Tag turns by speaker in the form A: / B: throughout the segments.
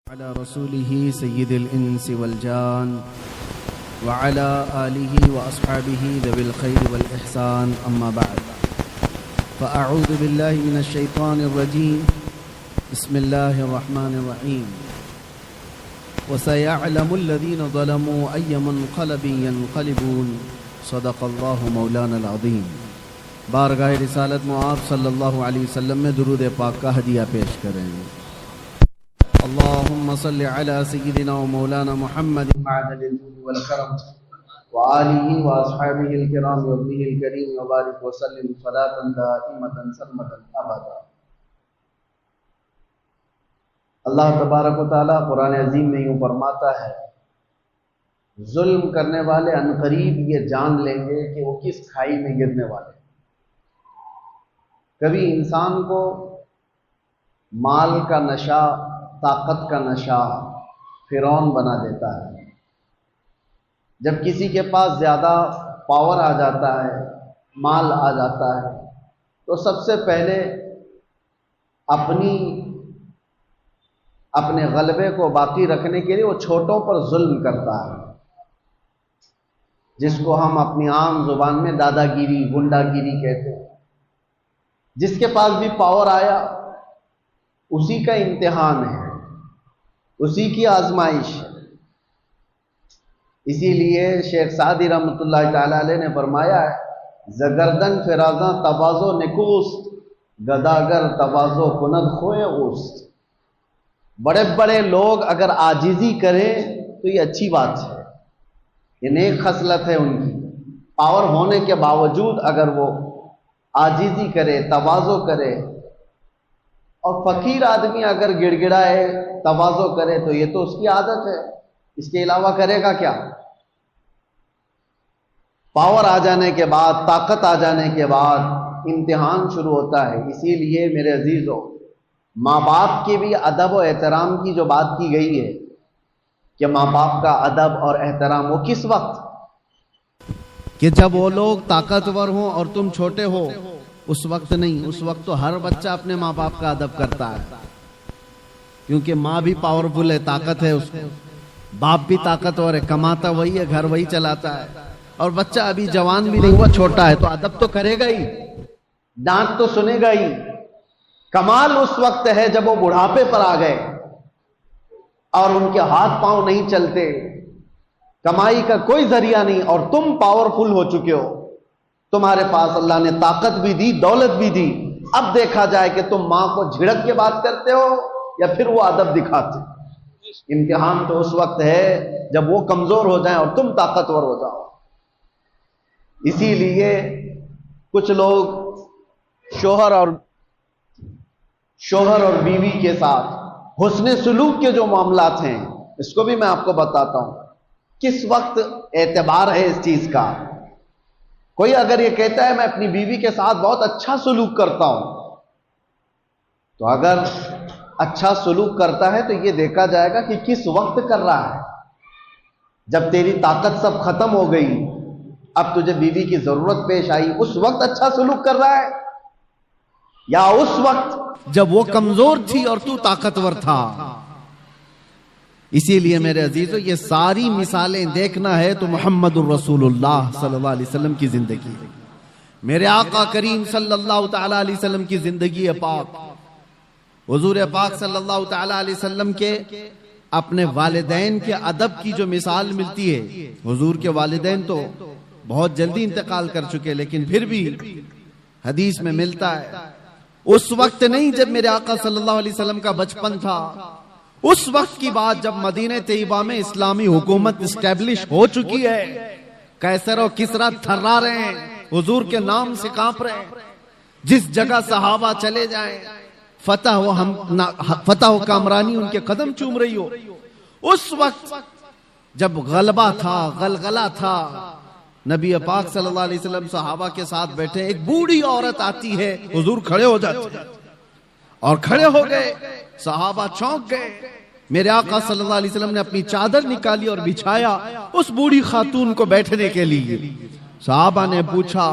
A: अला रसूलिही सय्यिदिल इंसि वल जान व अला आलिही व अस्हाबिही ज़विल खैर वल इहसान अम्मा बअद फ़अऊज़ु बिल्लाहि मिनश शैतानिर रजीम बिस्मिल्लाहिर रहमानिर रहीम व सयअलमुल लज़ीना ज़लमू अय्य मुनक़लबिन यनक़लिबून सदक़ल्लाहु मौलानल अज़ीम। बारगाह रिसालत में आप सल्लल्लाहु अलैहि वसल्लम में दुरूद पाक का हदिया पेश करें। अल्लाहुम्मा सल्लि अला सय्यिदिना व मौलाना मुहम्मद मअददिल जूद वल करम व आलिहि व अस्हाबिहिल किराम व इब्निहिल करीम व बारिक व सल्लिम सलातन दाइमतन सरमदन अबदा। अल्लाह तबारक व तआला कुरान अजीम में यूँ फरमाता है, जुल्म करने वाले अनकरीब ये जान लेंगे कि वो किस खाई में गिरने वाले। कभी इंसान को माल का नशा, ताकत का नशा फिरौन बना देता है। जब किसी के पास ज़्यादा पावर आ जाता है, माल आ जाता है, तो सबसे पहले अपने गलबे को बाकी रखने के लिए वो छोटों पर जुल्म करता है, जिसको हम अपनी आम जुबान में दादागिरी, गुंडागिरी कहते हैं। जिसके पास भी पावर आया उसी का इम्तिहान है, उसी की आजमाइश है। इसीलिए शेख सादी रहमतुल्लाह तआला अलैह ने फरमाया है, जगरदन फिराजा तवाज़ो निकूस्त गदागर तवाज़ो कुनद खोए उस्त। बड़े बड़े लोग अगर आजिजी करें तो ये अच्छी बात है, ये नेक खसलत है उनकी। पावर होने के बावजूद अगर वो आजिजी करे, तवाज़ो करे, और फकीर आदमी अगर गिड़गिड़ाए, तवाज़ो करे, तो ये तो उसकी आदत है, इसके अलावा करेगा क्या। पावर आ जाने के बाद, ताकत आ जाने के बाद इम्तिहान शुरू होता है। इसीलिए मेरे अजीजों, माँ बाप के भी अदब और एहतराम की जो बात की गई है कि माँ बाप का अदब और एहतराम वो किस वक्त, कि जब वो लोग ताकतवर हों और तुम छोटे हो, उस वक्त नहीं। उस वक्त तो हर बच्चा अपने माँ बाप का अदब करता है, क्योंकि माँ भी पावरफुल है, ताकत है उसको, बाप भी ताकतवर है, कमाता वही है, घर वही चलाता है, और बच्चा अभी जवान भी नहीं हुआ, छोटा है, तो अदब तो करेगा ही, डांट तो सुनेगा ही। कमाल उस वक्त है जब वो बुढ़ापे पर आ गए और उनके हाथ पांव नहीं चलते, कमाई का कोई जरिया नहीं, और तुम पावरफुल हो चुके हो, तुम्हारे पास अल्लाह ने ताकत भी दी, दौलत भी दी। अब देखा जाए कि तुम मां को झिड़क के बात करते हो या फिर वो अदब दिखाते। इम्तिहान तो उस वक्त है जब वो कमजोर हो जाए और तुम ताकतवर हो जाओ। इसीलिए कुछ लोग शोहर और बीवी के साथ हुस्ने सुलूक के जो मामलात हैं, इसको भी मैं आपको बताता हूं। किस वक्त एतबार है इस चीज का। कोई अगर ये कहता है मैं अपनी बीवी के साथ बहुत अच्छा सुलूक करता हूं, तो अगर अच्छा सुलूक करता है तो ये देखा जाएगा कि किस वक्त कर रहा है। जब तेरी ताकत सब खत्म हो गई, अब तुझे बीवी की जरूरत पेश आई, उस वक्त अच्छा सुलूक कर रहा है, या उस वक्त जब वो कमजोर थी और तू ताकतवर था। इसीलिए मेरे अजीजों, ये सारी मिसालें देखना है तो मुहम्मदुर रसूलुल्लाह सल्लल्लाहु अलैहि वसल्लम की जिंदगी है, मेरे आका करीम सल्लल्लाहु तआला अलैहि वसल्लम की जिंदगी है पाक। हुजूर पाक सल्लल्लाहु तआला अलैहि वसल्लम के अपने वालिदैन के अदब की जो मिसाल मिलती है। हुजूर के वालिदैन तो बहुत जल्दी इंतकाल कर चुके, लेकिन फिर भी हदीस में मिलता है, उस वक्त नहीं जब मेरे आका सल्लल्लाहु अलैहि वसल्लम का बचपन था, उस वक्त की बात जब मदीने तैयबा में इस्लामी हुकूमत स्टैब्लिश हो चुकी है। कैसर और किसरा थर्रा रहे हैं, हुजूर के नाम से कांप रहे हैं। जिस जगह सहाबा चले जाएं, फतह व कामरानी उनके कदम चूम रही हो, उस वक्त जब गलबा था, गलगला था, नबी पाक सल्लल्लाहु अलैहि वसल्लम सहाबा के साथ बैठे, एक बूढ़ी औरत आती है, हुजूर खड़े हो जाते हैं, और खड़े हो गए, सहाबा चौंक गए। मेरे आका सल्लल्लाहु अलैहि वसल्लम ने अपनी चादर निकाली और बिछाया उस बूढ़ी खातून को बैठने के लिए। सहाबा ने पूछा,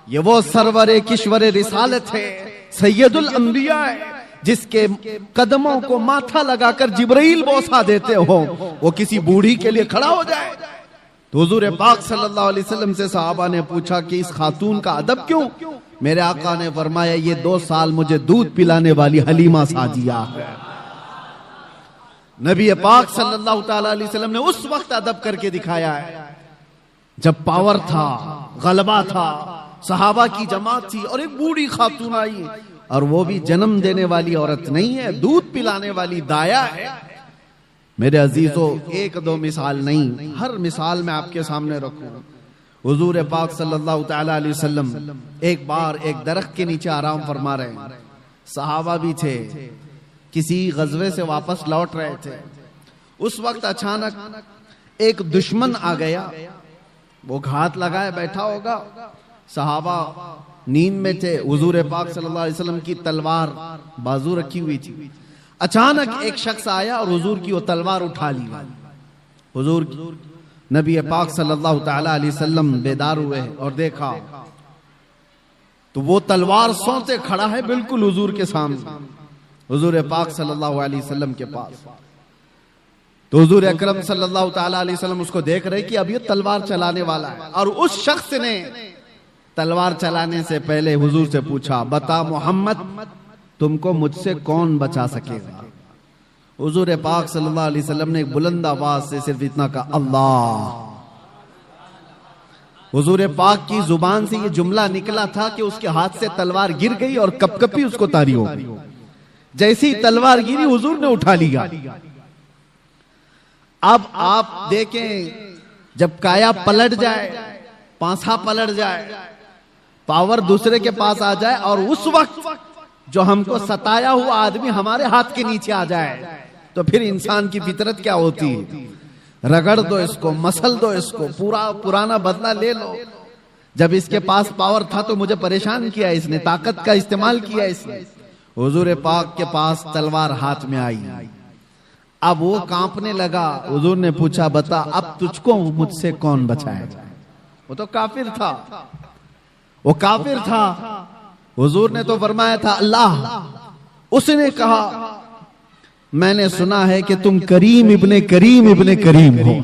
A: ये वो सरवरे किश्वरे रिसालत है, सैयदुल अंबिया है, जिसके कदमों को माथा लगाकर जिब्राइल बोसा देते हो, वो किसी बूढ़ी के लिए खड़ा हो जाए। तो हुजूर पाक सल्लल्लाहु अलैहि वसल्लम से सहाबा ने पूछा कि इस खातून का अदब क्यों? मेरे आका ने फरमाया, ये 2 साल मुझे दूध पिलाने वाली हलीमा साजिया है। नबी पाक सल्लल्लाहु ताला अलैहि वसल्लम ने उस वक्त अदब करके दिखाया है जब पावर था, गलबा था, सहाबा की जमात थी और एक बूढ़ी खातून आई, और वो भी जन्म देने वाली औरत नहीं है, दूध पिलाने वाली दाया है। मेरे अजीजों, 1-2 मिसाल नहीं, हर मिसाल मैं आपके सामने रखूं। हुजूर पाक सल्लल्लाहु ताला अलैहि वसल्लम एक बार एक दरख्त के नीचे आराम फरमा रहे हैं, सहाबा भी थे, किसी गजवे से वापस लौट रहे थे। उस वक्त अचानक एक दुश्मन आ गया, वो घात लगाए बैठा होगा, सहाबा नींद में थे, हुजूर पाक सल्लल्लाहु अलैहि वसल्लम की तलवार बाजू रखी हुई थी। अचानक एक शख्स आया और हुजूर की वो तलवार उठा ली। हुजूर नबी पाक सल्लल्लाहु ताला अलैहि वसल्लम बेदार हुए और देखा तो वो तलवार सोते खड़ा है बिल्कुल हुजूर के सामने, हुजूर पाक सल्लल्लाहु अलैहि वसल्लम के पास। तो हुजूर अकरम सल्लल्लाहु ताला अलैहि वसल्लम उसको देख रहे कि अब ये तलवार चलाने वाला है, और उस शख्स ने तलवार चलाने से पहले हुजूर से पूछा, बता मोहम्मद, तुमको मुझसे कौन बचा सकेगा? हुजूर पाक सल्लल्लाहु अलैहि वसल्लम ने एक बुलंद आवाज से सिर्फ इतना कहा, अल्लाह। हुजूर पाक की जुबान से ये जुमला निकला था कि उसके हाथ से तलवार गिर गई और कपकपी उसको तारी हो गई। जैसी तलवार गिरी हुजूर ने उठा लिया। अब आप देखें, जब काया पलट जाए, पांसा पलट जाए, पावर दूसरे के पास आ जाए, और उस वक्त जो हमको सताया हुआ आदमी हमारे हाथ के नीचे आ जाए, तो फिर इंसान की फितरत क्या होती है? रगड़ दो इसको, मसल दो इसको, पूरा पुराना बदला ले लो। जब इसके पास पावर था तो मुझे परेशान किया इसने, ताकत का इस्तेमाल किया इसने। हुजूर पाक के पास तलवार हाथ में आई, अब वो कांपने लगा। हुजूर ने पूछा, बता अब तुझको मुझसे कौन बचाएगा? वो तो काफिर था, वो काफिर था। हुजूर ने तो फरमाया था अल्लाह। उसने कहा, मैंने सुना है कि तुम करीम इब्ने करीम हो।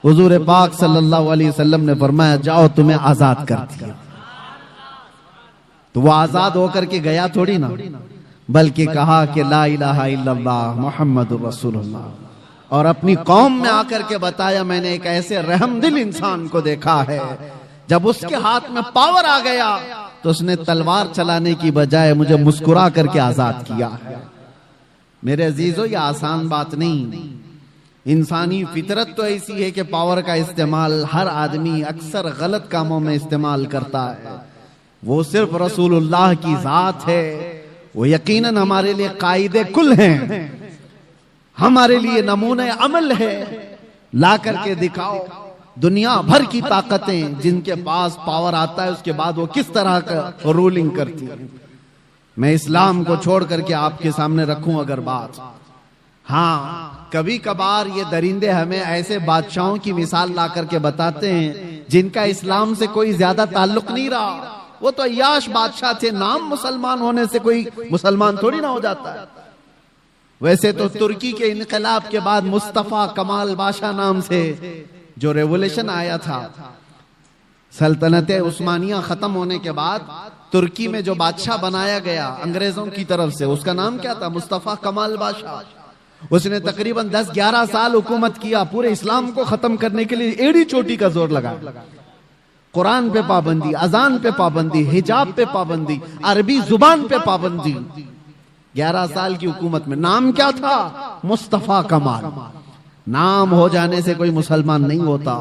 A: हुजूर पाक सल्लल्लाहु अलैहि वसल्लम ने फरमाया, जाओ तुम्हें आजाद कर दिया। तो वो आजाद होकर के गया थोड़ी ना, बल्कि कहा कि ला इलाहा इल्लल्लाह मुहम्मदुर रसूलुल्लाह, और अपनी कौम में आकर के बताया, मैंने एक ऐसे रहमदिल इंसान को देखा है, जब उसके हाथ में पावर आ गया तो उसने तलवार चलाने की बजाय मुझे मुस्कुरा करके आजाद किया है। मेरे अजीजों, ये आसान बात नहीं। इंसानी फितरत तो ऐसी है कि पावर का इस्तेमाल हर आदमी अक्सर गलत कामों में इस्तेमाल करता है। वो सिर्फ रसूलुल्लाह की जात है, वो यकीनन हमारे लिए कायदे कुल हैं, हमारे लिए नमूने अमल है। ला करके दिखाओ दुनिया भर की ताकतें, जिनके पास पावर आता है उसके बाद वो किस तरह का रूलिंग करती है। मैं इस्लाम को छोड़ करके आपके सामने रखूं अगर बात, हाँ, कभी कभार ये दरिंदे हमें ऐसे बादशाहों की मिसाल ला करके बताते हैं जिनका इस्लाम से कोई ज्यादा ताल्लुक नहीं रहा। वो तो अय्याश बादशाह थे, नाम मुसलमान होने से कोई मुसलमान थोड़ी ना हो जाता है। वैसे तो तुर्की के इनकलाब के बाद मुस्तफा कमाल बादशाह नाम से जो रेवोल्यूशन आया था, सल्तनत उस्मानिया खत्म होने के बाद तुर्की में जो बादशाह बनाया गया अंग्रेजों की तरफ से, उसका नाम क्या था? मुस्तफा कमाल बादशाह। उसने तकरीबन 10-11 साल हुकूमत किया, पूरे इस्लाम को खत्म करने के लिए एड़ी चोटी का जोर लगाया। कुरान पे पाबंदी, अजान पे पाबंदी, हिजाब पे पाबंदी, अरबी जुबान पे पाबंदी। 11 साल की हुकूमत में नाम क्या था? मुस्तफा कमाल। नाम हो जाने से कोई मुसलमान नहीं होता।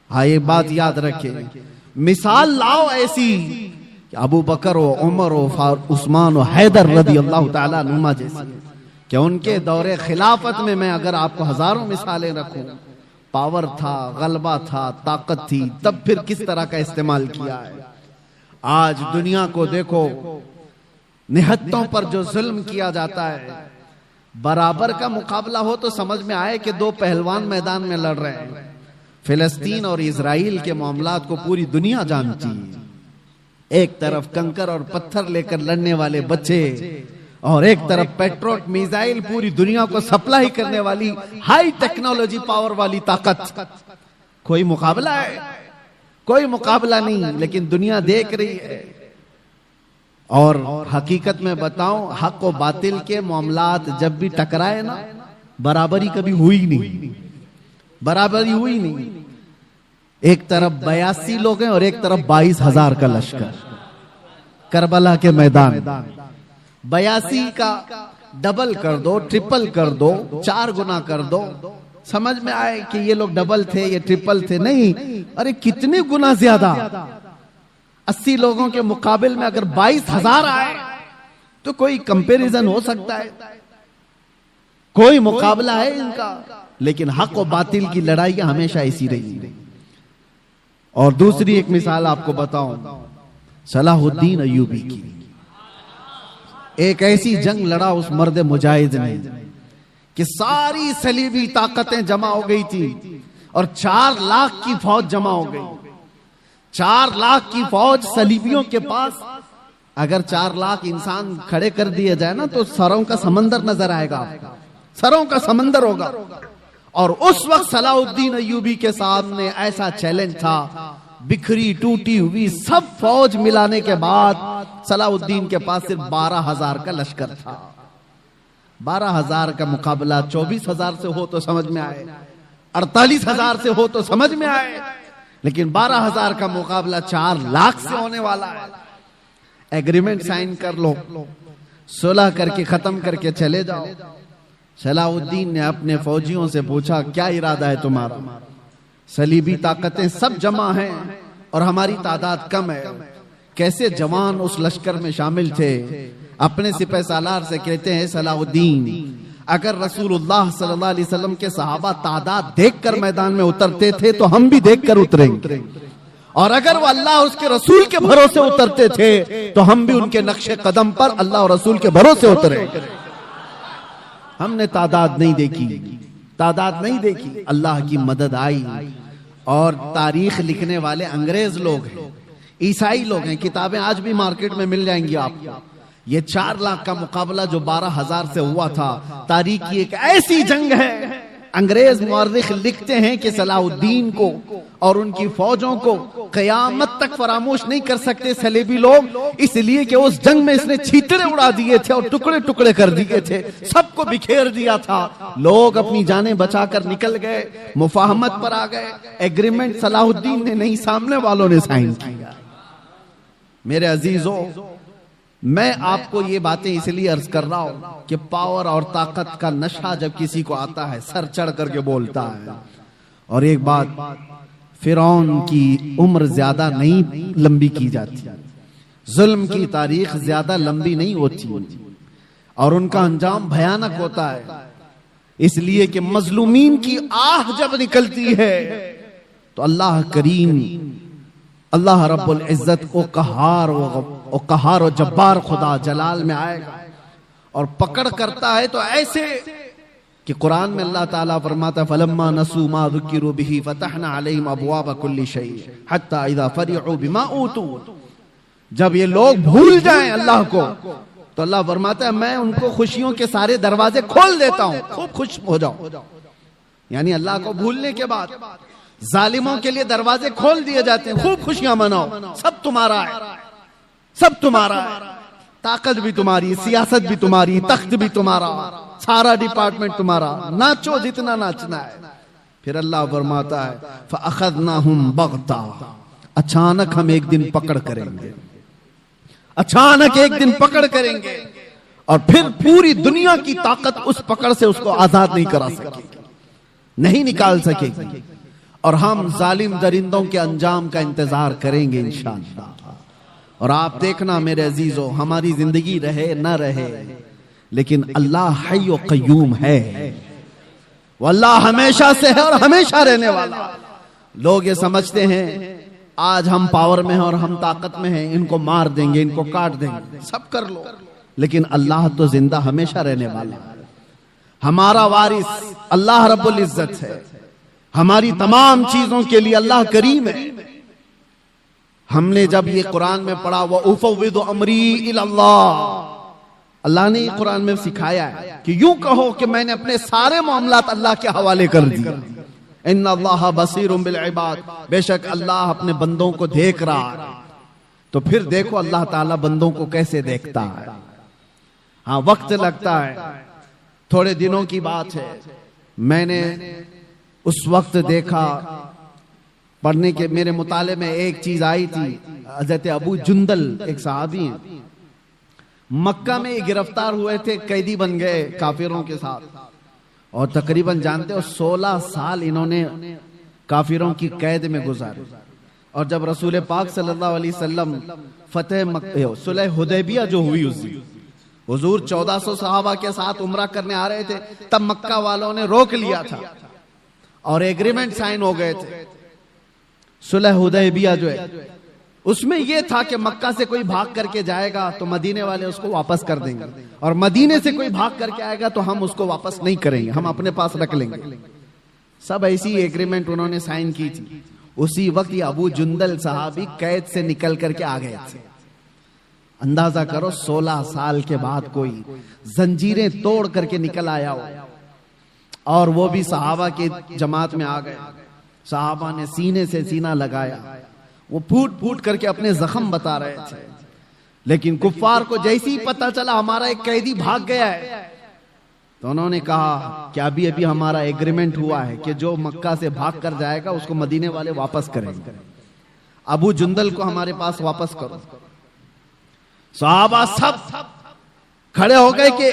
A: हाँ, ये बात याद रखे। मिसाल लाओ ऐसी कि अबू बकर हो, उमर हो, उस्मान हो, हैदर रदी अल्लाह ताला नुमा जैसी, कि उनके दौरे खिलाफत में मैं अगर आपको हजारों मिसालें रखूं, पावर था, गलबा था, ताकत थी, तब फिर किस तरह का इस्तेमाल किया है। आज दुनिया को देखो, निहत्तों पर जो जुल्म किया जाता है, बराबर का मुकाबला हो तो समझ में आए कि 2 पहलवान मैदान में लड़ रहे हैं। फिलिस्तीन और इजराइल के मामलात को पूरी दुनिया जानती है।
B: एक तरफ कंकर और पत्थर लेकर लड़ने वाले बच्चे और एक तरफ पेट्रोट मिसाइल पूरी दुनिया को सप्लाई करने वाली हाई टेक्नोलॉजी पावर वाली ताकत। कोई मुकाबला है? कोई मुकाबला नहीं, लेकिन दुनिया देख रही है। और हकीकत में बताऊं, हक और बातिल के मामलात जब भी टकराए ना, बराबरी कभी हुई नहीं, बराबरी हुई नहीं। एक तरफ 82 लोग हैं और एक तरफ 22,000 का लश्कर करबला के मैदान। 82 का डबल कर दो, ट्रिपल कर दो, 4 गुना कर दो, समझ में आए कि ये लोग डबल थे, ये ट्रिपल थे। नहीं, अरे कितने गुना ज्यादा। 80 लोगों के मुकाबले में अगर 22,000 आए तो कोई कंपैरिजन हो सकता है? कोई मुकाबला है इनका? लेकिन हक और बातिल की लड़ाई हमेशा ऐसी रही। और दूसरी एक मिसाल आपको बताऊं, सलाहुद्दीन अय्यूबी की। एक ऐसी जंग लड़ा उस मर्द मुजाहिद ने कि सारी सलीबी ताकतें जमा हो गई थी और 4 लाख की फौज जमा हो गई। 4 लाख की फौज सलीबियों के पास। अगर 4 लाख इंसान खड़े कर दिए जाए ना तो सरों का समंदर नजर आएगा आपको, सरों का समंदर होगा। और उस वक्त सलाहुद्दीन अय्यूबी के सामने ऐसा चैलेंज था, बिखरी टूटी हुई सब फौज मिलाने के बाद सलाहुद्दीन के पास सिर्फ 12,000 का लश्कर था। 12,000 का मुकाबला 24,000 से हो तो समझ में आए, 48,000 से हो तो समझ में आए, लेकिन 12,000 का मुकाबला 4 लाख से होने वाला है। एग्रीमेंट साइन कर लो, सुलह करके खत्म करके चले जाओ। सलाहुद्दीन ने अपने फौजियों से पूछा, क्या इरादा है तुम्हारा? सलीबी ताकतें सब जमा हैं और हमारी तादाद कम है। कैसे जवान उस लश्कर में शामिल थे। अपने सिपह सालार से कहते हैं, सलाहुद्दीन, अगर रसूलुल्लाह सल्लल्लाहु अलैहि वसल्लम के सहाबा तादाद देखकर मैदान में उतरते थे तो हम भी देखकर उतरेंगे, और अगर वो अल्लाह और उसके रसूल के भरोसे उतरते थे तो हम भी उनके नक्शे कदम पर अल्लाह और रसूल के भरोसे उतरेंगे। हमने तादाद नहीं देखी, तादाद नहीं देखी। अल्लाह की मदद आई। और तारीख लिखने वाले अंग्रेज लोग हैं, ईसाई लोग हैं, किताबें आज भी मार्केट में मिल जाएंगी आपको। ये 4 लाख का मुकाबला जो 12,000 से हुआ था, तारीख की एक ऐसी जंग है। अंग्रेज मुअर्रिख लिखते हैं कि सलाहुद्दीन को और उनकी फौजों को कयामत तक फरामोश नहीं कर सकते सलेबी लोग, इसलिए कि उस जंग में इसने छींतरे उड़ा दिए थे और टुकड़े टुकड़े कर दिए थे, सबको बिखेर दिया था। लोग अपनी जानें बचाकर निकल गए, मुफाहमत पर आ गए। एग्रीमेंट सलाहुद्दीन ने नहीं, सामने वालों ने साइन किया। मेरे अजीजों, मैं आपको ये बातें इसलिए अर्ज कर रहा हूं कि पावर और ताकत का नशा जब किसी को आता है, सर चढ़ करके बोलता है। और एक बात, फिरौन की उम्र ज्यादा नहीं लंबी की जाती, जुल्म की तारीख ज्यादा लंबी नहीं होती और उनका अंजाम भयानक होता है। इसलिए कि मजलूमीन की आह जब निकलती है तो अल्लाह करीम, अल्लाह रब्बुल इज्जत को कहार और जब्बार खुदा जलाल में आएगा और पकड़ करता है। तो ऐसे कि कुरान में अल्लाह ताला फरमाता है, फलम्मा नसू मा ज़ुकिरू बिही फतहना अलैहिम अबवाब कुल्ली शै हत्ता इज़ा फरिहू बिमा ऊतू। जब ये लोग भूल जाएं अल्लाह को तो अल्लाह फरमाता है, मैं उनको खुशियों के सारे दरवाजे खोल देता हूं, खूब खुश हो जाओ। यानी अल्लाह को भूलने के बाद जालिमों के लिए दरवाजे खोल दिए जाते हैं, खूब खुशियां मनाओ, सब तुम्हारा है, सब तुम्हारा है, ताकत भी तुम्हारी, सियासत भी तुम्हारी, तख्त भी तुम्हारा, सारा डिपार्टमेंट तुम्हारा, नाचो जितना नाचना है। फिर अल्लाह फरमाता है, फअखज़नाहुम बग़ता, अचानक हम एक दिन पकड़ करेंगे, अचानक एक दिन पकड़ करेंगे और फिर पूरी दुनिया की ताकत उस पकड़ से उसको आजाद नहीं करा सकेगी, नहीं निकाल सकेगी। और हम जालिम दरिंदों के अंजाम का इंतजार करेंगे इंशाअल्लाह। और आप देखना मेरे अजीजों, हमारी जिंदगी रहे न रहे, लेकिन अल्लाह हय्य व क़य्यूम है, वो अल्लाह हमेशा से है और हमेशा रहने वाला। लोग ये समझते हैं आज हम पावर में हैं और हम ताकत में हैं, इनको मार देंगे, इनको काट देंगे, सब कर लो, लेकिन अल्लाह तो जिंदा हमेशा रहने वाला है। हमारा वारिस अल्लाह रब्बुल इज्जत है, हमारी तमाम चीजों के लिए अल्लाह करीम है। हमने जब ये कुरान में पढ़ा व उफव्विदु अमरी इलल्लाह, अल्लाह ने कुरान में सिखाया है कि यूं कहो कि मैंने अपने सारे मामलात अल्लाह के हवाले कर दिए। इन्ना अल्लाह बसीरुम बिल इबाद, बेशक अल्लाह अपने बंदों को देख रहा है। तो फिर देखो अल्लाह ताला बंदों को कैसे देखता है। हाँ, वक्त लगता है। थोड़े दिनों की बात है, मैंने उस वक्त देखा, पढ़ने के मेरे मुताले में एक चीज आई थी। हजरत अबू जुंदल एक सहाबी हैं, मक्का में गिरफ्तार हुए थे, कैदी बन गए काफिरों के साथ, और तकरीबन जानते हो 16 साल इन्होंने काफिरों की कैद में गुजारे। और जब रसूल पाक सल्लल्लाहु अलैहि वसल्लम फतेह सुलह हुदैबिया जो हुई उस दिन हुजूर 1400 सहाबा के साथ उम्रा करने आ रहे थे, तब मक्का वालों ने रोक लिया था और एग्रीमेंट साइन हो गए थे। सुलह हुदैबिया जो है उसमें यह था कि मक्का से कोई भाग करके जाएगा तो मदीने वाले उसको वापस कर देंगे, और मदीने से कोई भाग करके आएगा तो हम उसको वापस नहीं करेंगे, हम अपने पास रख लेंगे। सब ऐसी एग्रीमेंट उन्होंने साइन की थी। उसी वक्त ये अबू जुंदल साहबी कैद से निकल करके आ गए थे। अंदाजा करो 16 साल के बाद कोई जंजीरें तोड़ करके निकल आया हो, और वो भी सहाबा के जमात में आ गए। सहाबा ने सीने से सीना लगाया, वो फूट फूट करके अपने जख्म बता रहे थे। लेकिन कुफ्फार को जैसे ही पता चला हमारा एक कैदी भाग गया है, तो उन्होंने कहा कि अभी अभी हमारा एग्रीमेंट हुआ है कि जो मक्का से भाग कर जाएगा उसको मदीने वाले वापस करेंगे, अबू जुंदल को हमारे पास वापस करो। सहाबा सब खड़े हो गए कि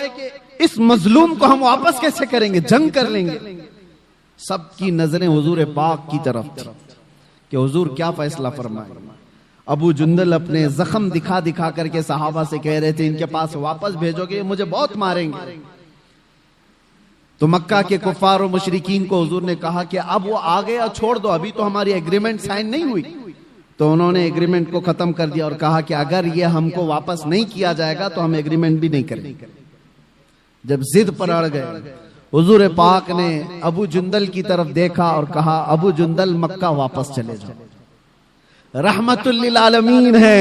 B: इस मजलूम को हम वापस कैसे करेंगे, जंग कर लेंगे। सबकी नजरें हुजूर पाक की तरफ थी कि हुजूर क्या फैसला फरमाए। अबू जुंदल अपने जख्म दिखा दिखा करके सहाबा से कह रहे थे, इनके पास वापस भेजोगे मुझे बहुत मारेंगे। तो मक्का के कुफ्फार और मुशरिकीन को हुजूर ने कहा कि अब वो आ गया, छोड़ दो, अभी तो हमारी एग्रीमेंट साइन नहीं हुई। तो उन्होंने एग्रीमेंट को खत्म कर दिया और कहा कि अगर ये हमको वापस नहीं किया जाएगा तो हम एग्रीमेंट भी नहीं करेंगे। जब जिद पर अड़ गए, हुजूर पाक ने अबू जुंदल की तरफ देखा और कहा, अबू जुंदल मक्का वापस चले जाओ, रहमतुल लिल आलमीन है।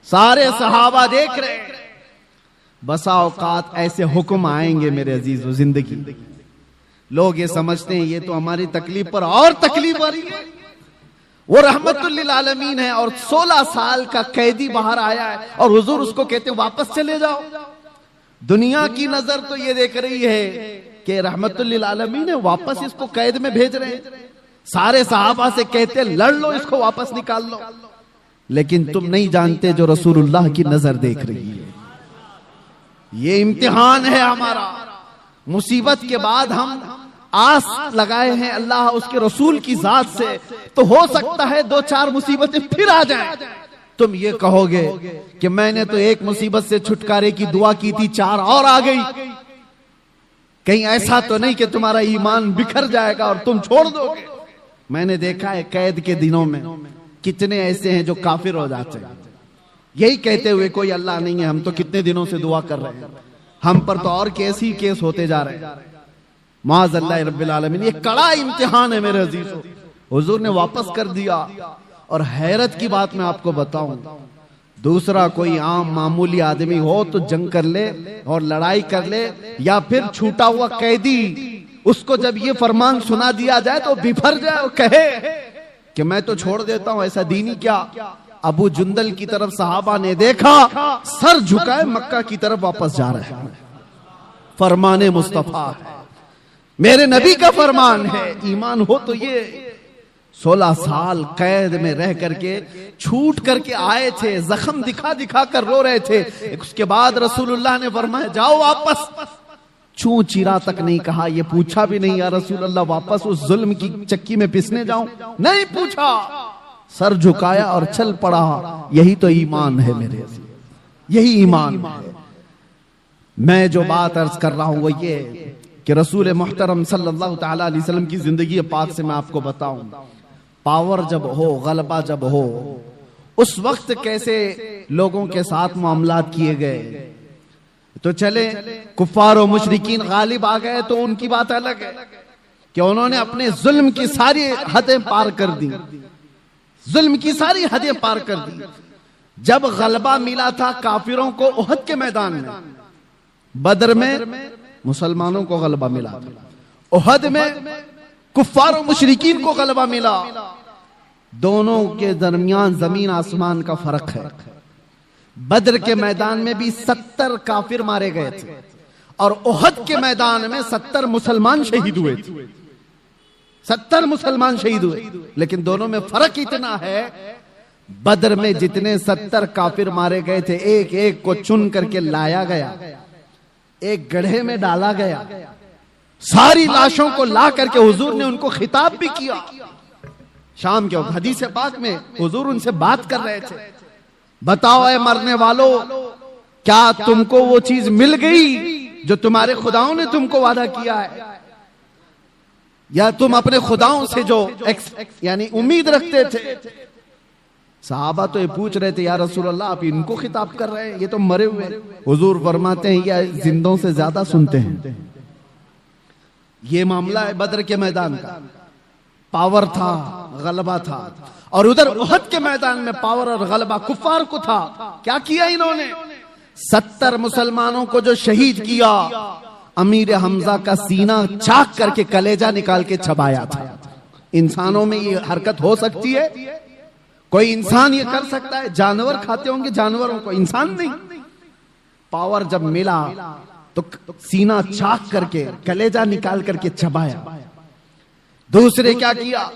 B: सारे सहाबा देख रहे। बसा औकात ऐसे हुक्म आएंगे मेरे अजीजों जिंदगी, लोग ये समझते हैं ये तो हमारी तकलीफ पर और तकलीफ आ रही है। वो रहमतुल लिल आलमीन है और 16 साल का कैदी बाहर आया है और हुजूर उसको कहते वापस चले जाओ। दुनिया की नजर तो ये देख रही है कि रहमतुल लिल आलमीन है, वापस इसको कैद में भेज रहे हैं। सारे सहाबा से कहते लड़ लो, इसको वापस निकाल लो। लेकिन तुम नहीं जानते जो रसूलुल्लाह की नजर देख रही है। ये इम्तिहान है हमारा। मुसीबत के बाद हम आस लगाए हैं अल्लाह उसके रसूल की जात से, तो हो सकता है 2-4 मुसीबतें फिर आ जाएं। तुम ये कहोगे कि मैंने तो एक मुसीबत से छुटकारे की दुआ की थी, 4 और आ गई। कहीं ऐसा तो नहीं कि तुम्हारा ईमान बिखर जाएगा और तुम छोड़ दोगे। मैंने देखा है कैद के दिनों में कितने ऐसे हैं जो काफिर हो जाते हैं, यही कहते हुए कोई अल्लाह नहीं है, हम तो कितने दिनों से दुआ कर रहे हैं, हम पर तो और केस ही केस होते जा रहे हैं। माज़ अल्लाह रब्बिल आलमीन, ये कड़ा इम्तिहान है मेरे अजीजों। हुजूर ने वापस कर दिया। और हैरत की बात मैं आपको बताऊं, दूसरा कोई आम मामूली आदमी हो तो जंग कर ले और लड़ाई कर ले, या फिर छूटा हुआ कैदी, उसको जब ये फरमान सुना दिया जाए तो बिफर जाए और कहे कि मैं तो छोड़ देता हूं, ऐसा दीनी क्या। अबू जुंदल की तरफ सहाबा ने देखा, सर झुकाए मक्का की तरफ वापस जा रहे हैं। फरमाने मुस्तफा है, मेरे नबी का फरमान है। ईमान हो तो ये 16 साल कैद में रह करके छूट करके आए थे, जख्म दिखा दिखा कर रो रहे थे। उसके बाद रसूलुल्लाह ने फरमाया जाओ वापस। चूं चिरा तक नहीं कहा, ये पूछा भी नहीं या रसूलुल्लाह वापस उस जुल्म की चक्की में पिसने जाऊं, नहीं पूछा, सर झुकाया और चल पड़ा। यही तो ईमान है मेरे, यही ईमान है। मैं जो बात अर्ज कर रहा हूं वो ये कि रसूल मुहतरम सल्लल्लाहु ताला अलैहि वसल्लम की जिंदगी पाक से मैं आपको बताऊं, पावर जब हो, गलबा जब हो, उस वक्त कैसे लोगों के साथ मामलात किए गए। तो चले कुफ्फार और मुशरिकीन गालिब आ गए तो उनकी बात अलग है कि उन्होंने अपने जुल्म की सारी हदें पार कर दी। जुल्म की सारी हदें पार कर दी। जब गलबा मिला था काफिरों को उहद के मैदान में, बदर में मुसलमानों को गलबा मिला था, उहद में कुफ्फार और मुशरिकीन को गलबा मिला। दोनों के दरमियान जमीन आसमान का फर्क है। बदर के मैदान में भी 70 काफिर मारे गए थे और उहद के मैदान में 70 मुसलमान शहीद हुए थे। 70 मुसलमान शहीद हुए, लेकिन दोनों में फर्क इतना है, बदर में जितने 70 काफिर मारे गए थे, एक एक को चुन करके लाया गया, एक गड्ढे में डाला गया, सारी लाशों को ला करके हुजूर ने उनको खिताब भी किया। शाम के वक्त हदीस पाक में हुजूर उनसे बात कर रहे थे, बताओ ऐ मरने वालों, क्या तुमको वो चीज मिल गई जो तुम्हारे खुदाओं ने तुमको वादा किया है, या तुम अपने खुदाओं से जो यानी उम्मीद रखते थे। सहाबा तो ये पूछ रहे थे, या रसूल अल्लाह आप इनको खिताब कर रहे हैं, ये तो मरे हुए हैं। हुजूर फरमाते हैं या जिंदों से ज्यादा सुनते हैं। ये मामला है बदर के मैदान का, पावर था, गलबा था, और उधर उहद के मैदान में पावर और गलबा कुफ्फार को था। क्या किया इन्होंने? 70 मुसलमानों को जो शहीद किया, अमीर हमजा का सीना चाक करके कलेजा निकाल के चबाया था। इंसानों में ये हरकत हो सकती है? कोई इंसान ये कर सकता है? जानवर खाते होंगे जानवरों को, इंसान नहीं। पावर जब मिला तो सीना चाक करके कलेजा निकाल करके चबाया। दूसरे क्या किया?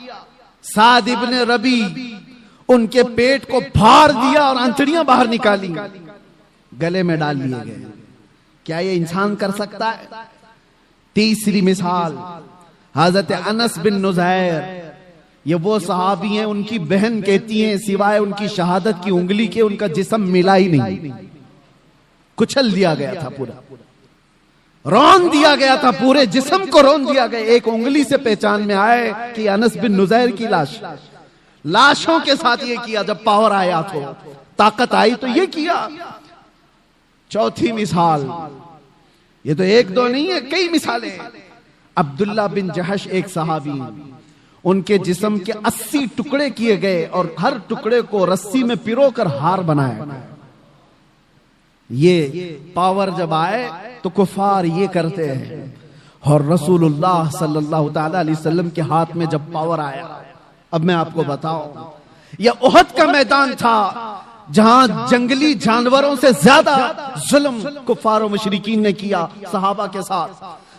B: साद इब्ने रबी, उनके पेट को फाड़ दिया और आंतड़ियां बाहर निकाली, गले में डाल लिए गए। क्या ये इंसान कर सकता है? तीसरी मिसाल हजरत अनस बिन नुज़ैर, ये वो सहाबी हैं, उनकी बहन कहती हैं सिवाय उनकी शहादत की उंगली के उनका जिस्म मिला ही नहीं, कुचल दिया गया था, पूरा रौन दिया गया था, पूरे जिस्म को रौन दिया गया। एक उंगली से पहचान में आए कि अनस बिन नुज़ैर की लाश। लाशों के साथ ये किया। जब पावर आया तो, ताकत आई तो ये किया। चौथी मिसाल, ये तो एक दो नहीं है, कई मिसालें। अब्दुल्ला बिन जहश एक सहाबी, उनके जिस्म के 80 टुकड़े किए गए और हर टुकड़े को रस्सी में पिरोकर हार बनाया। ये पावर जब आए तो कुफार ये करते हैं, और रसूलुल्लाह सल्लल्लाहु ताला अलैहि वसल्लम के हाथ में जब पावर आया, अब मैं आपको बताऊं, यह उहद का मैदान था जहां जंगली जानवरों से ज्यादा जुल्म कुफार और मुशरिकीन ने किया सहाबा के साथ।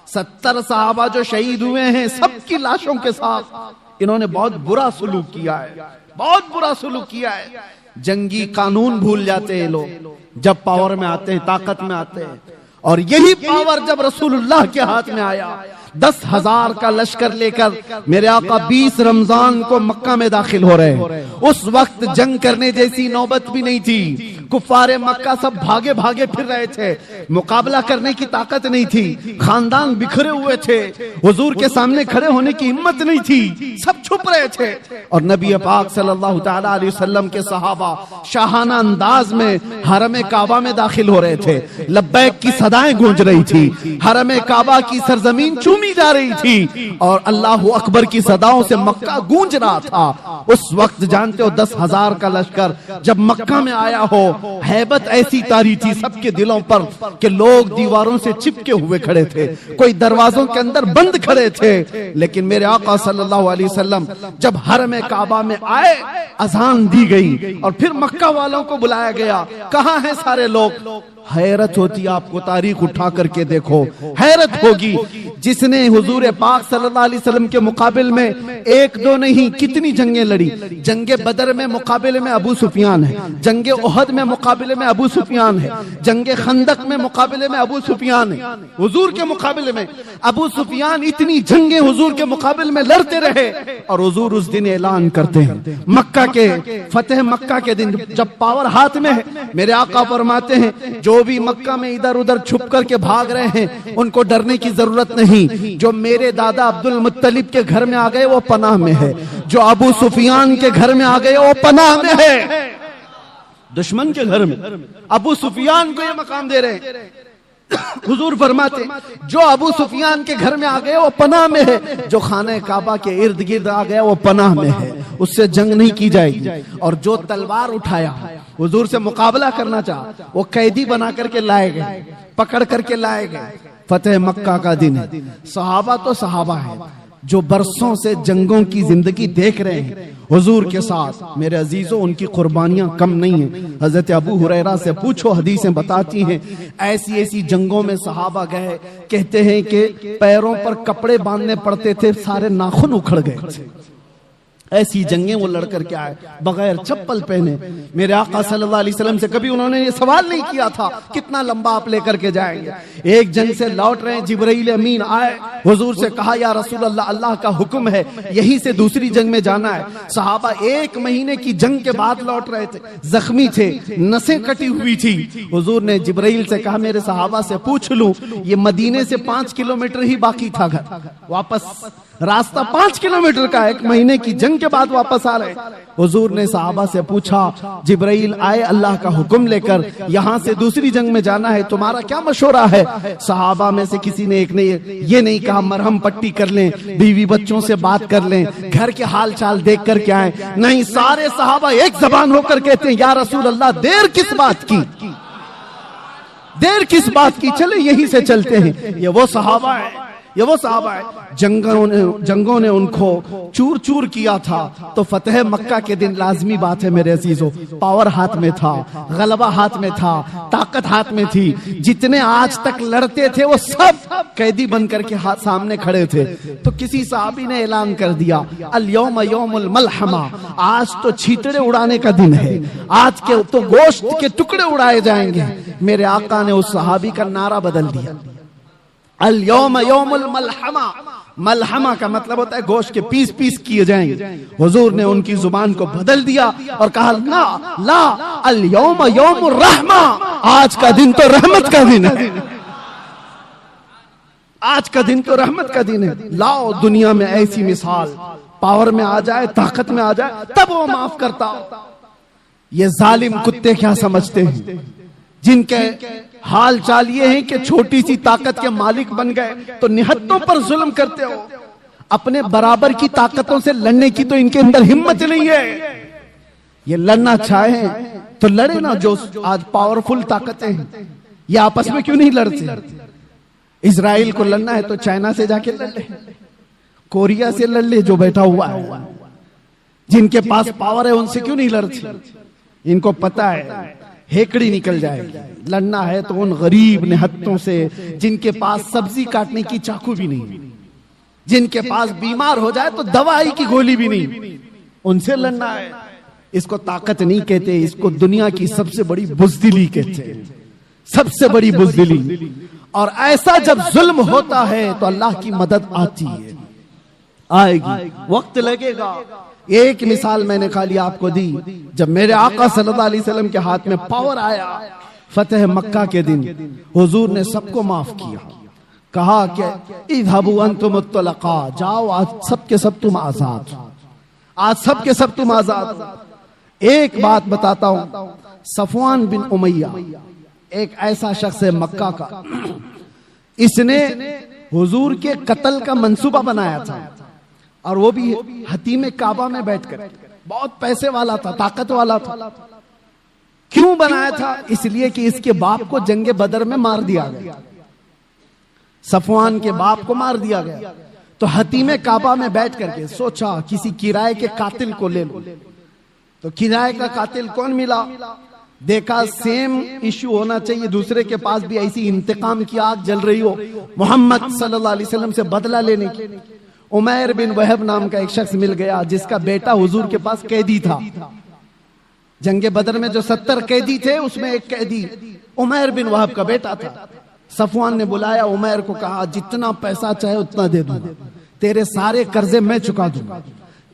B: 70 सहाबा जो शहीद हुए हैं, सबकी लाशों के साथ इन्होंने बहुत बुरा सलूक किया है, बहुत बुरा सलूक किया है। जंगी कानून भूल जाते हैं लोग जब पावर में आते हैं, ताकत में आते हैं। और यही पावर जब रसूलुल्लाह के हाथ में आया, 10,000 का लश्कर लेकर मेरे आका 20 रमजान को मक्का में दाखिल हो रहे हैं। उस वक्त जंग करने जैसी नौबत भी नहीं थी। कुफारे मक्का सब भागे भागे फिर रहे थे, मुकाबला करने की ताकत नहीं थी, खानदान बिखरे हुए थे, हुजूर के सामने खड़े होने की हिम्मत नहीं थी, सब छुप रहे थे। और नबी पाक सल्लल्लाहु ताला अलैहि वसल्लम के सहाबा शाहाना अंदाज में हरम काबा में दाखिल हो रहे थे। लब्बैक की सदाएं गूंज रही थी, हरम काबा की सरजमीन चूमी जा रही थी और अल्लाह अकबर की सदाओं से मक्का गूंज रहा था। उस वक्त जानते हो 10,000 का लश्कर जब मक्का में आया हो, हैबत ऐसी तारी थी सबके दिलों पर कि लोग दीवारों से चिपके हुए खड़े थे, कोई दरवाजों के अंदर बंद खड़े थे। लेकिन मेरे आका सल्लल्लाहु अलैहि वसल्लम जब हरम काबा में आए, अजान दी गई और फिर मक्का वालों को बुलाया गया। कहां हैं सारे लोग? हैरत होती, आपको तारीख उठा करके देखो, हैरत होगी। जिसने हुजूर पाक सल्लल्लाहु अलैहि वसल्लम के मुकाबले में एक दो नहीं कितनी जंगें लड़ी। जंगे बदर में मुकाबले में अबू सुफियान है, जंगे उहद में मुकाबले में अबू सुफियान है, जंगे खंदक में मुकाबले में अबू सुफियान है। हुजूर के मुकाबले में अबू सुफियान इतनी जंगे हुजूर के मुकाबले में लड़ते रहे। और हुजूर उस दिन ऐलान करते हैं, मक्का के फतेह मक्का के दिन जब पावर हाथ में है, मेरे आका फरमाते हैं जो भी मक्का में इधर उधर छुप करके भाग रहे हैं उनको डरने की जरूरत नहीं। जो मेरे दादा अब्दुल मुत्तलिब के घर में आ गए वो पनाह में है, जो अबू सुफियान के घर में आ गए वो पनाह में है। दुश्मन के घर में अबू सुफियान को ये मकाम दे रहे हैं। हुजूर फरमाते जो अबू सुफियान के घर में आ गए वो पनाह में है, जो खाने काबा के इर्द गिर्द आ गया वो पनाह में है, उससे जंग नहीं की जाएगी। और जो तलवार उठाया हुजूर से मुकाबला करना चाहा वो कैदी बना करके लाए गए, पकड़ करके लाए गए। फतेह मक्का का दिन है। सहाबा तो सहाबा है जो बरसों से जंगों की जिंदगी देख रहे हैं हुजूर के साथ। मेरे अजीजों, उनकी कुर्बानियां कम नहीं है। हजरत अबू हुरैरा से पूछो, हदीसें बताती हैं ऐसी ऐसी जंगों में सहाबा गए, कहते हैं कि पैरों पर कपड़े बांधने पड़ते थे, सारे नाखून उखड़ गए थे। ऐसी जंगें वो लड़ करके आए बगैर चप्पल पहने। मेरे आका सल्लल्लाहु अलैहि वसल्लम से कभी उन्होंने ये सवाल नहीं किया था कितना लंबा आप लेकर के जाएंगे। एक जंग से लौट रहे हैं, जिब्राइल अमीन आए, हुजूर से कहा या रसूल अल्लाह, अल्लाह का हुक्म है यहीं से दूसरी जंग में जाना है। सहाबा 1 महीने की जंग के बाद लौट रहे थे, जख्मी थे, नसें कटी हुई थी। हुजूर ने जिब्राइल से कहा मेरे सहाबा से पूछ लूं, ये मदीने से 5 किलोमीटर ही बाकी था घर, वापस रास्ता 5 किलोमीटर का, 1 महीने की जंग के बाद वापस आ रहे। हुजूर ने सहाबा से पूछा, जिब्राइल आए अल्लाह का हुक्म लेकर, यहां से दूसरी जंग में जाना है, तुम्हारा क्या मशवरा है? सहाबा में से किसी ने एक ने ये नहीं कहा मरहम पट्टी कर लें, बीवी बच्चों से बात कर लें, घर के हाल चाल देख कर के आए। नहीं, सारे सहाबा एक जबान होकर कहते हैं या रसूल अल्लाह, देर किस बात की, देर किस बात की, चले यहीं से चलते हैं। ये वो सहाबा है, ये वो सहाबा है। जंगों ने उनको चूर चूर किया था। तो फतेह मक्का के दिन लाजमी बात है मेरे अजीजों, पावर हाथ में था, गलबा हाथ में था, ताकत हाथ में थी। जितने आज तक लड़ते थे वो सब कैदी बन करके हाथ सामने खड़े थे। तो किसी साहबी ने ऐलान कर दिया, अल यौम यौमुल मलहमा, आज तो छींतड़े उड़ाने का दिन है, आज के तो गोश्त के टुकड़े उड़ाए जाएंगे। मेरे आका ने उस सहाबी का नारा बदल दिया, अल यौम यौमुल मलहमा। मलहमा का मतलब होता है गोश्त के पीस पीस किए जाएंगे। हुजूर ने उनकी जुबान को बदल दिया और कहा ला ला, अल यौम यौमुर रहमा, आज का दिन तो रहमत का दिन है, आज का दिन तो रहमत का दिन है। लाओ दुनिया में ऐसी मिसाल, पावर में आ जाए, ताकत में आ जाए, तब वो माफ करता। ये जालिम कुत्ते क्या समझते हैं, जिनके हाल चाल ये है कि छोटी सी ताकत के मालिक बन गए तो निहत्तों पर जुल्म करते हो। अपने बराबर की ताकतों से लड़ने की तो इनके अंदर हिम्मत नहीं है। ये लड़ना चाहे तो लड़े ना, जो आज पावरफुल ताकतें हैं ये आपस में क्यों नहीं लड़ते? इजराइल को लड़ना है तो चाइना से जाके लड़ ले, कोरिया से लड़ ले जो बैठा हुआ है। जिनके पास पावर है उनसे क्यों नहीं लड़ते? इनको पता है हेकड़ी निकल जाएगी। लड़ना है तो उन गरीब निहत्तों से जिनके पास सब्जी काटने की चाकू भी नहीं, जिनके पास बीमार हो जाए तो दवाई की गोली भी नहीं, उनसे लड़ना है। इसको ताकत नहीं कहते, इसको दुनिया की सबसे बड़ी बुज़दिली कहते हैं, सबसे बड़ी बुज़दिली। और ऐसा जब जुल्म होता है तो अल्लाह की मदद आती है, आएगी, वक्त लगेगा। एक मिसाल मैंने खाली आपको दी, जब मेरे आका सल्लल्लाहु अलैहि वसल्लम के हाथ में पावर आया फतेह मक्का के दिन, हुजूर ने सबको माफ किया, कहा कि इज़हबू अंतुम तुलका, जाओ आज सब के सब तुम आजाद, आज सब के सब तुम आजाद। एक बात बताता हूं, सफवान बिन उमैया एक ऐसा शख्स है मक्का का, इसने हुजूर के कत्ल का मंसूबा बनाया था, और वो भी हतीम काबा में बैठकर। बहुत पैसे वाला था, ताकत वाला था। क्यों बनाया था? इसलिए कि इसके बाप को जंगे बदर में मार दिया गया, सफवान के बाप को मार दिया गया। तो हतीम काबा में बैठ करके सोचा किसी किराए के कातिल को ले लो। तो किराए का कातिल कौन मिला? देखा सेम इश्यू होना चाहिए, दूसरे के पास भी ऐसी इंतकाम की आग जल रही हो, मोहम्मद सल्लल्लाहु अलैहि वसल्लम से बदला लेने की। उमैर बिन वहब नाम का एक शख्स मिल गया जिसका बेटा हुजूर के पास कैदी था। जंगे बदर में जो 70 कैदी थे उसमें एक कैदी उमैर बिन वहब का बेटा था। सफवान ने बुलाया उमैर को, कहा जितना पैसा चाहे उतना दे दूंगा, तेरे सारे कर्जे मैं चुका दूंगा,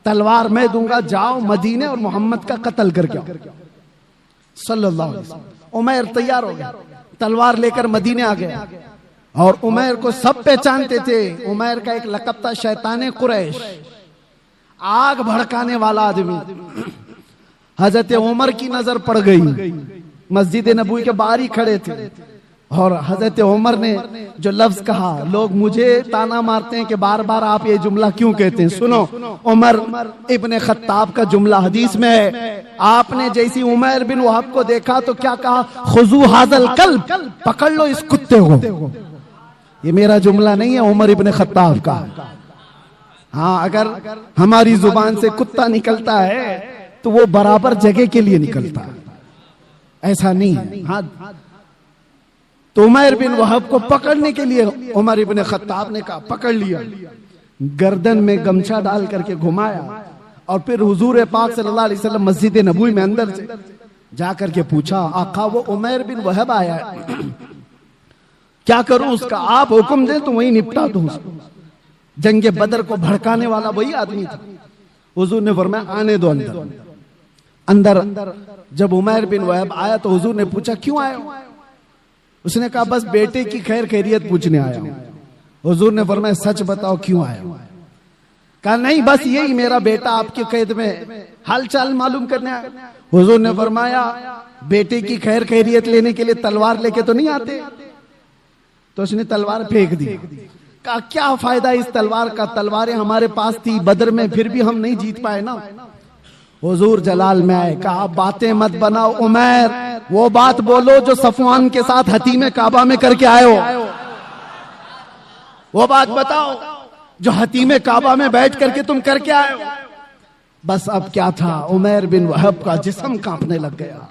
B: तलवार मैं दूंगा, जाओ मदीने और मोहम्मद का कत्ल करके आओ सल्लल्लाहु अलैहि वसल्लम। उमैर तैयार हो गया, तलवार लेकर मदीने आ गया। और उमैर को सब पहचानते थे। उमैर का एक लक़ब था शैताने कुरैश, आग भड़काने वाला आदमी। हजरत उमर की नजर पड़ गई, मस्जिद नबवी के बाहर ही खड़े थे। और हजरत उमर ने जो लफ्ज कहा, लोग मुझे ताना मारते हैं कि बार बार आप ये जुमला क्यों कहते हैं। सुनो, उमर इब्ने खत्ताब का जुमला हदीस में है। आपने जैसी उमर बिन वहब को देखा तो क्या कहा, खुजू हाजल कल्ब, पकड़ लो इस कुत्ते को। ये मेरा जुमला नहीं है, उमर इब्ने खत्ताब का। हाँ, अगर हमारी जुबान से कुत्ता निकलता है तो वो बराबर जगह के लिए निकलता है, ऐसा नहीं है। हाँ, तो उमर बिन वहब को पकड़ने के लिए उमर इब्ने खत्ताब ने कहा, पकड़ लिया, गर्दन में गमछा डाल करके घुमाया और फिर हुजूर पाक सल्लल्लाहु अलैहि वसल्लम मस्जिद नबवी में अंदर से जाकर के पूछा, आका वो उमर बिन वहब आया है, क्या करूं उसका? आप हुक्म दें तो वही निपटा दूं उसको। जंगे बदर को भड़काने वाला वही आदमी था। हुजूर ने फरमाया, आने दो अंदर। अंदर जब उमर बिन वहब आया तो हुजूर ने पूछा, क्यों आए हो? उसने कहा, बस बेटे की खैर खैरियत पूछने आया हूं। हुजूर ने फरमाया, सच बताओ क्यों आए हो? कहा, नहीं, बस यही, मेरा बेटा आपके कैद में, हालचाल मालूम करने आया। हुजूर ने फरमाया, बेटे की खैर खैरियत लेने के लिए तलवार लेके तो नहीं आते? तो उसने तलवार फेंक दी। कहा, क्या फायदा इस तलवार का, तलवारें हमारे पास थी बदर में, फिर भी हम नहीं जीत पाए ना। हुजूर जलाल में आए, कहा, बातें मत बनाओ उमर, वो बात बोलो जो सफवान के साथ हतीमे काबा में करके आए हो। वो बात बताओ जो हतीमे काबा में बैठ करके तुम करके आए हो। बस अब क्या था, उमर बिन वहब का जिस्म कांपने लग गया।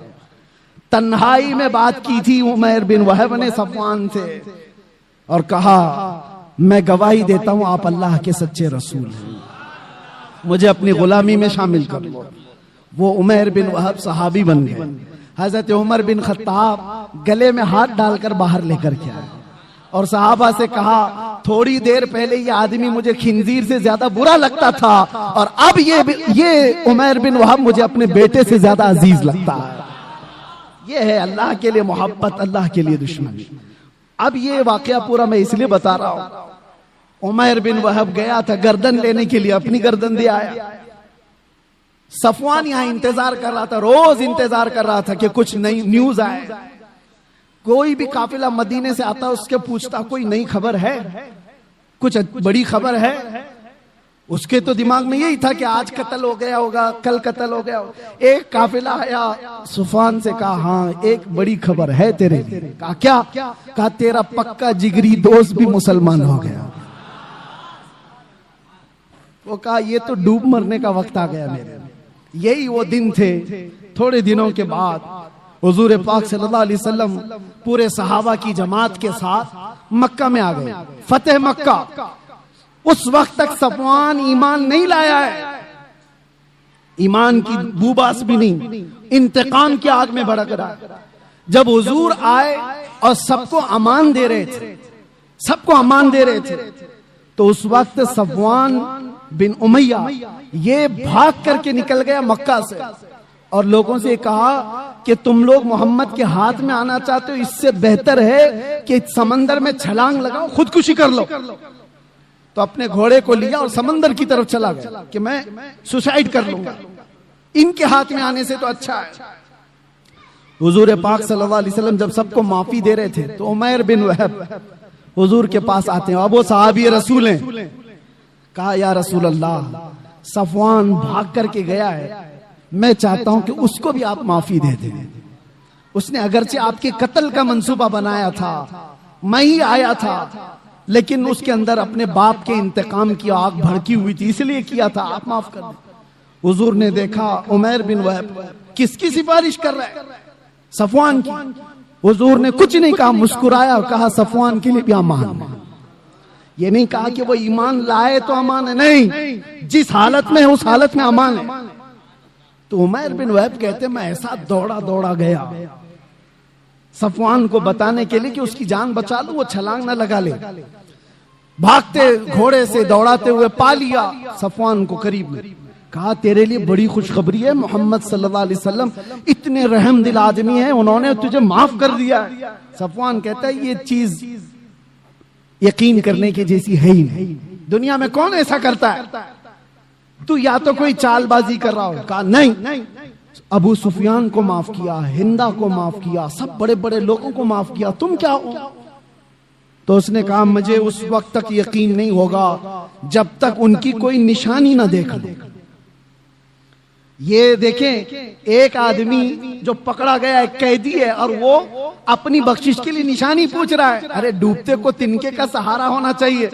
B: तन्हाई में बात की थी उमर बिन वहब ने सफवान से और कहा, मैं गवाही देता हूं आप अल्लाह के सच्चे रसूल हैं, मुझे अपनी गुलामी में शामिल कर लो। वो उमर बिन वहब सहाबी बन गए। हजरत उमर बिन खत्ताब गले में हाथ डालकर बाहर लेकर के आए और सहाबा से कहा, थोड़ी देर पहले ये आदमी मुझे खिंजीर से ज्यादा बुरा लगता था और अब ये उमर बिन वहब मुझे अपने बेटे से ज्यादा अजीज लगता है। ये है अल्लाह के लिए मोहब्बत, अल्लाह के लिए दुश्मनी। अब ये वाकया पूरा मैं इसलिए बता रहा हूं, उमर बिन वहब गया था गर्दन लेने के लिए, अपनी गर्दन दे आया। सफवान यहां इंतजार कर रहा था, रोज इंतजार कर रहा था कि कुछ नई न्यूज आए। कोई भी काफिला मदीने से आता उसके पूछता, कोई नई खबर है, कुछ बड़ी खबर है? उसके तो दिमाग में यही था कि आज कत्ल हो गया होगा, कल कत्ल हो गया होगा। एक काफिला आया, सफवान से कहा, हाँ एक बड़ी खबर है तेरे लिए। कहा, क्या? कहा, तेरा पक्का जिगरी दोस्त भी मुसलमान हो गया। वो कहा, ये तो डूब मरने का वक्त आ गया मेरे। यही वो दिन थे। थोड़े दिनों के बाद हुजूर पाक सल्लल्लाहु अलैहि वसल्लम पूरे सहाबा की जमात के साथ मक्का में आ गए, फतेह मक्का। उस वक्त तक सफवान ईमान नहीं लाया है, ईमान की बूबास भी नहीं, इंतकाम की आग में भड़क रहा है। जब हुजूर आए और सबको अमान दे रहे थे, सबको अमान दे रहे थे, तो उस वक्त सफवान बिन उमैया ये भाग करके निकल गया मक्का से और लोगों से कहा कि तुम लोग मोहम्मद के हाथ में आना चाहते हो, इससे बेहतर है कि समंदर में छलांग लगाओ, खुदकुशी कर लो। तो अपने घोड़े को लिया और समंदर की तरफ चला गया कि मैं सुसाइड कर लूंगा, इनके हाथ में आने से तो अच्छा है। हुजूर पाक सल्लल्लाहु अलैहि वसल्लम जब सबको माफी दे रहे थे तो उमर बिन वहब हुजूर के पास आते हैं। अब वो सहाबी रसूल हैं। कहा, या रसूल अल्लाह, सफवान भाग करके गया है, मैं चाहता हूं कि उसको भी आप माफी दे दें। उसने अगरचे आपके कत्ल का मंसूबा बनाया था, मैं ही आया था, लेकिन उसके अंदर अपने बाप के इंतकाम की आग भड़की हुई थी, इसलिए किया था, आप माफ कर दें। हुजूर ने देखा उमर बिन वहब किसकी सिफारिश कर रहा है, सफवान की। हुजूर ने कुछ नहीं कहा, मुस्कुराया और कहा, सफवान के लिए भी अमान है। ये नहीं कहा कि वो ईमान लाए तो अमान है, नहीं, जिस हालत में है उस हालत में अमान है। तो उमर बिन वहब कहते, मैं ऐसा दौड़ा दौड़ा गया सफवान को बताने के लिए कि उसकी जान बचा लो, वो छलांग ना लगा ले। भागते घोड़े से दौड़ाते हुए पा लिया सफवान को करीब में। कहा, तेरे लिए बड़ी खुशखबरी है, मोहम्मद सल्लल्लाहु अलैहि वसल्लम इतने रहम दिल आदमी हैं, उन्होंने तुझे माफ कर दिया है। सफवान कहता है, ये चीज यकीन करने की जैसी है ही नहीं, दुनिया में कौन ऐसा करता है, तू या तो कोई चालबाजी कर रहा हो। कहा, नहीं, अबू सुफियान को माफ किया, हिंदा को माफ किया, सब बड़े बड़े लोगों को माफ किया, तुम क्या हो? तो उसने कहा मुझे उस वक्त तक यकीन नहीं होगा जब तक उनकी कोई निशानी ना देख लूं। ये देखें, एक आदमी जो पकड़ा गया एक कैदी है और वो अपनी बख्शिश के लिए निशानी पूछ रहा है। अरे डूबते को तिनके का सहारा होना चाहिए,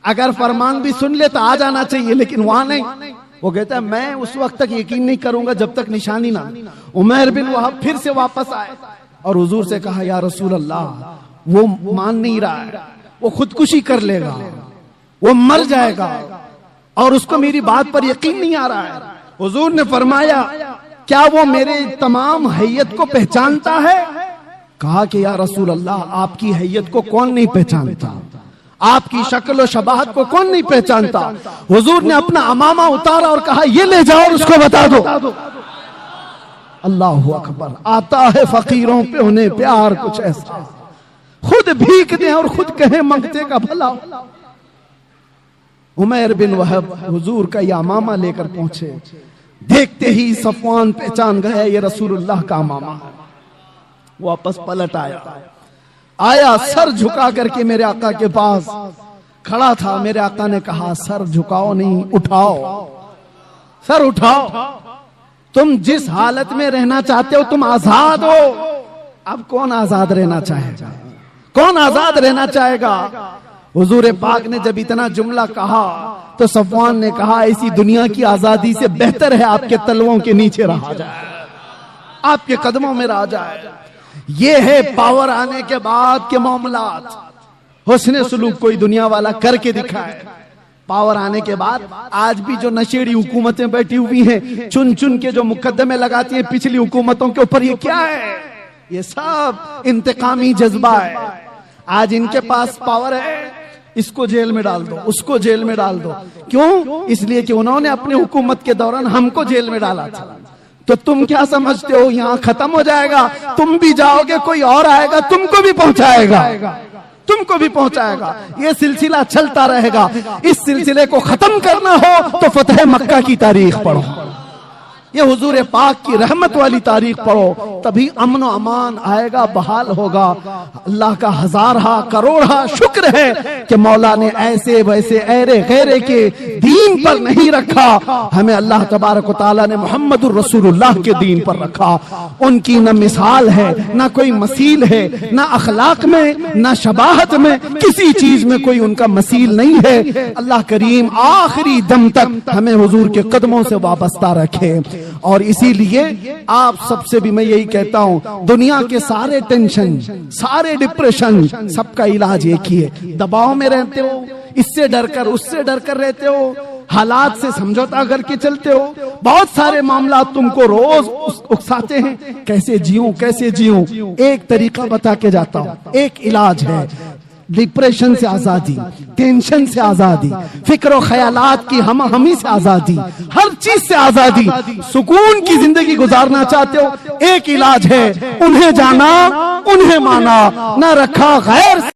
B: अगर फरमान भी सुन ले तो आ जाना चाहिए, लेकिन वहां नहीं। वो कहता है मैं उस वक्त तक यकीन नहीं करूंगा जब तक निशानी ना। उमैर बिन वहाब फिर से वापस आए और हुजूर से कहा या रसूल अल्लाह, वो मान नहीं रहा है, वो खुदकुशी कर लेगा, वो मर जाएगा और उसको मेरी बात पर यकीन नहीं आ रहा है। हुजूर ने फरमाया क्या वो मेरे तमाम हैयत को पहचानता है? कहा कि या रसूल अल्लाह, आपकी हैयत को कौन नहीं पहचानता, आपकी शक्ल और शबाहत को कौन नहीं पहचानता। हुजूर ने अपना अमामा उतारा और कहा ये ले जाओ और उसको बता दो। अल्लाह अकबर। आता है फकीरों पे उन्हें प्यार कुछ ऐसा, खुद भीख दे और खुद कहे मंगते का भला। उमैर बिन वहब हुजूर का यह अमामा लेकर पहुंचे, देखते ही सफवान पहचान गया ये रसूलुल्लाह का अमामा। वापस पलट आया सर झुका करके मेरे आका के पास खड़ा था। मेरे आका ने कहा सर झुकाओ नहीं, उठाओ, सर उठाओ। तुम जिस हालत में रहना चाहते हो तुम आजाद हो। अब कौन आजाद रहना चाहेगा, कौन आजाद रहना चाहेगा? हुजूर पाक ने जब इतना जुमला कहा तो सफवान ने कहा ऐसी दुनिया की आजादी से बेहतर है आपके तलवों के नीचे रहा जाए, आपके कदमों में रहा जाए। ये है पावर आने के बाद के मामलात। हुस्ने सुलूक कोई दुनिया वाला करके दिखाए। पावर आने के बाद आज भी जो नशेड़ी हुकूमतें बैठी हुई हैं, चुन चुन के जो मुकदमे लगाती हैं पिछली हुकूमतों के ऊपर, ये क्या है? ये सब इंतकामी जज्बा है। आज इनके पास पावर है, इसको जेल में डाल दो, उसको जेल में डाल दो। क्यों? इसलिए कि उन्होंने अपनी हुकूमत के दौरान हमको जेल में डाला था। तो तुम क्या समझते हो यहाँ खत्म हो जाएगा? तुम भी जाओगे, कोई और आएगा तुमको भी पहुंचाएगा, तुमको भी पहुंचाएगा। ये सिलसिला चलता रहेगा। इस सिलसिले को खत्म करना हो तो फतह मक्का की तारीख पढ़ो, ये हुजूर पाक की रहमत वाली तारीख पढ़ो, तभी अमन और अमान आएगा, बहाल होगा। अल्लाह का हजारहा करोड़हा शुक्र है कि मौला ने ऐसे वैसे ऐरे गैरे के दीन पर नहीं रखा, हमें अल्लाह तबारक व तआला ने मुहम्मदुर रसूलुल्लाह के दीन पर रखा। उनकी न मिसाल है, न कोई मसील है, न अखलाक में, न शबाहत में, किसी चीज में कोई उनका मसील नहीं है। अल्लाह करीम आखिरी दम तक हमें हुजूर के कदमों से वाबस्ता रखे। और इसीलिए आप सबसे भी मैं यही कहता हूं, दुनिया के सारे टेंशन, सारे डिप्रेशन, सबका इलाज एक ही है। दबाव में रहते हो, इससे डरकर उससे डरकर रहते हो, हालात से समझौता करके चलते हो, बहुत सारे मामला तुमको रोज उकसाते हैं, कैसे जीऊं कैसे जीऊं। एक तरीका बता के जाता हूं, एक इलाज है। डिप्रेशन से आजादी, टेंशन से आजादी, फिक्र और ख्यालात की हमी से आजादी, हर चीज से आजादी, सुकून की जिंदगी गुजारना चाहते हो, एक इलाज है, उन्हें जाना उन्हें माना, न रखा गैर